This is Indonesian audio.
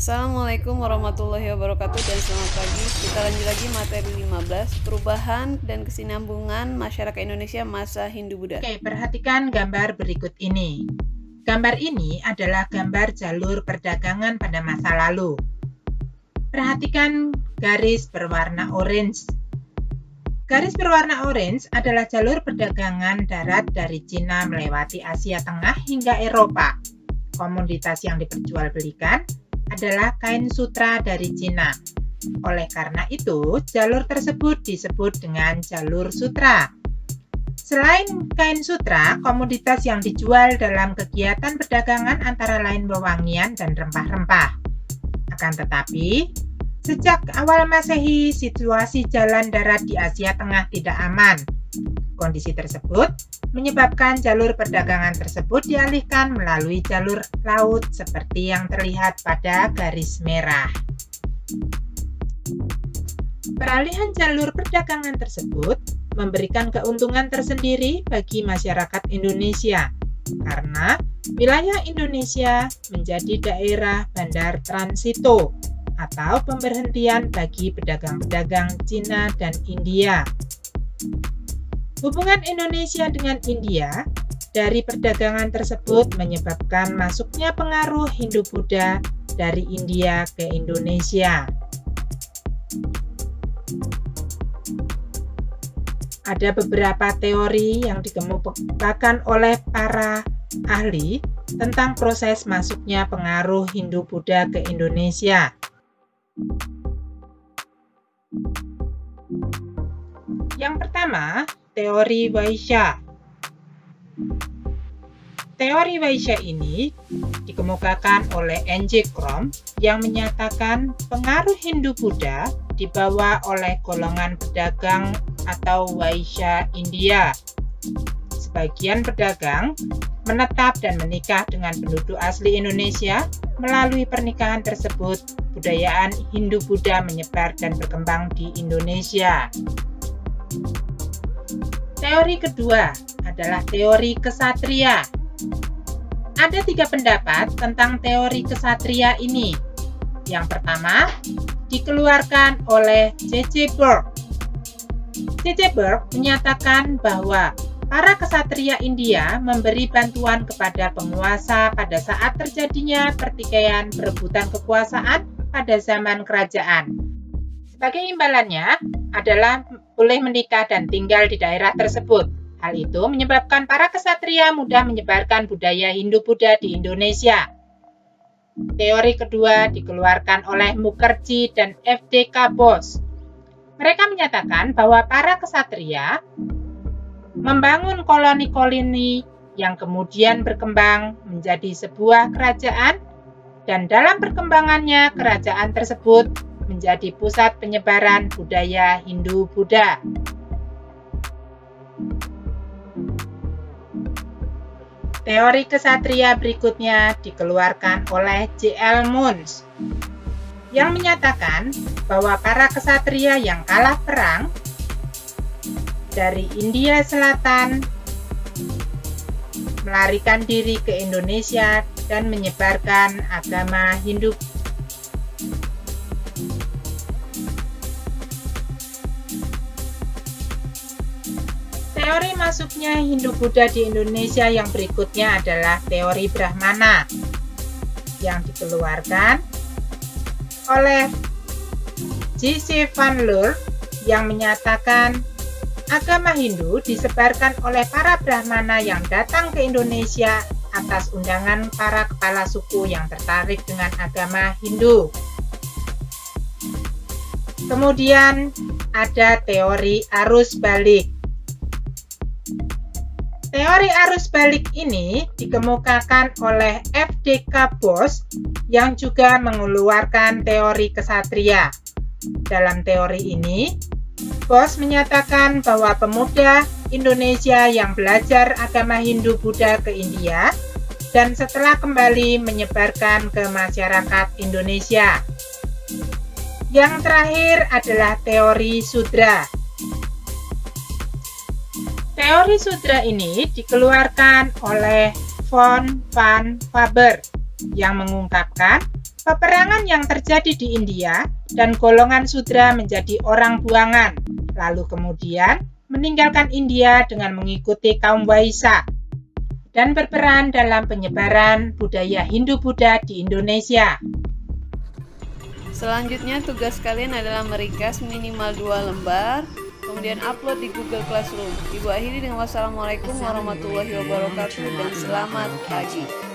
Assalamualaikum warahmatullahi wabarakatuh dan selamat pagi. Kita lanjut lagi materi 15, perubahan dan kesinambungan masyarakat Indonesia masa Hindu-Buddha. Oke, perhatikan gambar berikut ini. Gambar ini adalah gambar jalur perdagangan pada masa lalu. Perhatikan garis berwarna orange. Garis berwarna orange adalah jalur perdagangan darat dari Cina melewati Asia Tengah hingga Eropa. Komoditas yang diperjualbelikan adalah kain sutra dari Cina. Oleh karena itu, jalur tersebut disebut dengan jalur sutra. Selain kain sutra, komoditas yang dijual dalam kegiatan perdagangan antara lain wewangian dan rempah-rempah. Akan tetapi, sejak awal Masehi, situasi jalan darat di Asia Tengah tidak aman. Kondisi tersebut menyebabkan jalur perdagangan tersebut dialihkan melalui jalur laut seperti yang terlihat pada garis merah. Peralihan jalur perdagangan tersebut memberikan keuntungan tersendiri bagi masyarakat Indonesia karena wilayah Indonesia menjadi daerah bandar transito atau pemberhentian bagi pedagang-pedagang Cina dan India. Hubungan Indonesia dengan India dari perdagangan tersebut menyebabkan masuknya pengaruh Hindu-Buddha dari India ke Indonesia. Ada beberapa teori yang dikemukakan oleh para ahli tentang proses masuknya pengaruh Hindu-Buddha ke Indonesia. Yang pertama, teori Vaishya. Teori Vaishya ini dikemukakan oleh N.J. Krom yang menyatakan pengaruh Hindu-Buddha dibawa oleh golongan pedagang atau Vaishya India. Sebagian pedagang menetap dan menikah dengan penduduk asli Indonesia. Melalui pernikahan tersebut, budayaan Hindu-Buddha menyebar dan berkembang di Indonesia. Teori kedua adalah teori kesatria. Ada 3 pendapat tentang teori kesatria ini. Yang pertama, dikeluarkan oleh J.J. Burke. J.J. Burke menyatakan bahwa para kesatria India memberi bantuan kepada penguasa pada saat terjadinya pertikaian perebutan kekuasaan pada zaman kerajaan. Sebagai imbalannya adalah boleh menikah dan tinggal di daerah tersebut. Hal itu menyebabkan para kesatria mudah menyebarkan budaya Hindu-Buddha di Indonesia. Teori kedua dikeluarkan oleh Mukherjee dan F.D.K. Bose. Mereka menyatakan bahwa para kesatria membangun koloni-koloni yang kemudian berkembang menjadi sebuah kerajaan, dan dalam perkembangannya kerajaan tersebut menjadi pusat penyebaran budaya Hindu-Buddha. Teori kesatria berikutnya dikeluarkan oleh J.L. Munsch yang menyatakan bahwa para kesatria yang kalah perang dari India Selatan melarikan diri ke Indonesia dan menyebarkan agama Hindu. Teori masuknya Hindu-Buddha di Indonesia yang berikutnya adalah teori Brahmana yang dikeluarkan oleh J.C. Van Leur yang menyatakan agama Hindu disebarkan oleh para Brahmana yang datang ke Indonesia atas undangan para kepala suku yang tertarik dengan agama Hindu. Kemudian ada teori arus balik. Teori arus balik ini dikemukakan oleh F.D.K. Bose yang juga mengeluarkan teori kesatria. Dalam teori ini, Bose menyatakan bahwa pemuda Indonesia yang belajar agama Hindu-Buddha ke India dan setelah kembali menyebarkan ke masyarakat Indonesia. Yang terakhir adalah teori Sudra. Teori Sudra ini dikeluarkan oleh von Van Faber yang mengungkapkan Peperangan yang terjadi di India dan golongan Sudra menjadi orang buangan, lalu kemudian meninggalkan India dengan mengikuti kaum Waisa dan berperan dalam penyebaran budaya Hindu-Buddha di Indonesia. Selanjutnya tugas kalian adalah meringkas minimal 2 lembar, kemudian upload di Google Classroom. Ibu akhiri dengan wassalamualaikum warahmatullahi wabarakatuh dan selamat pagi.